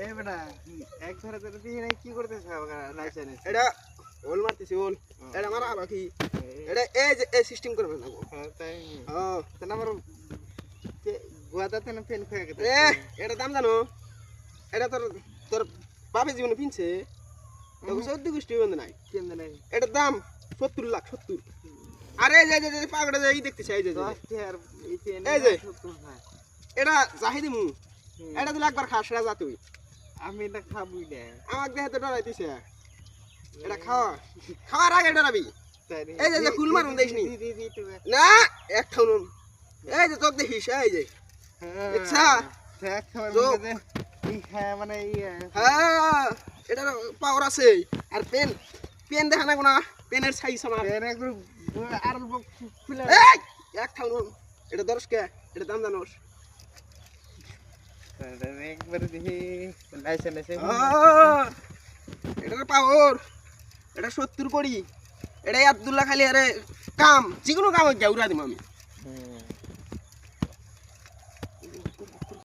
এই বেটা এক ধরে ধরে দিয়ে নাই কি করতেছ নাই জানে এটা ওল মারতেছি ওল এটা মারা বাকি এটা এই যে এই সিস্টেম করবে না তাই হ্যাঁ তাহলে আমার গোয়াদাতে না পেন খেয়ে গেছে এটা দাম জানো এটা তোর তোর বাপের জীবনে পিনছে তোকে 14 গোষ্ঠী বন্ধ নাই কেন নাই এটার দাম 70 লাখ 70 আরে যে পাগড়া যে দেখতেছি এই যে 10 আর এই যে এটা জাহিদি মু এটা দিলে একবার খাস রাজা তুই আমি এটা খাবই না আমাকে দেখে তো ডরাইতেছে এটা খাওয়া খাওয়ার আগে ডরাবি এই যে ফুল মারুন দেখিস না এক খাউন এই যে তোকে দেখিস এই যে আচ্ছা মানে হ্যাঁ এটা পাওয়ার আছে আর পেন পেন দেখা না কোনা পেনের সাইজ আমার আর খুলে এক খাউন এটা দরস কে এটা দাম জানোস একবারে দেখি লাইসেন্স আছে এটার পাওয়ার এটা 70 কোটি এটা আব্দুল্লাহ খালি আরে কাম যে কোনো কাম গেউরা দিম আমি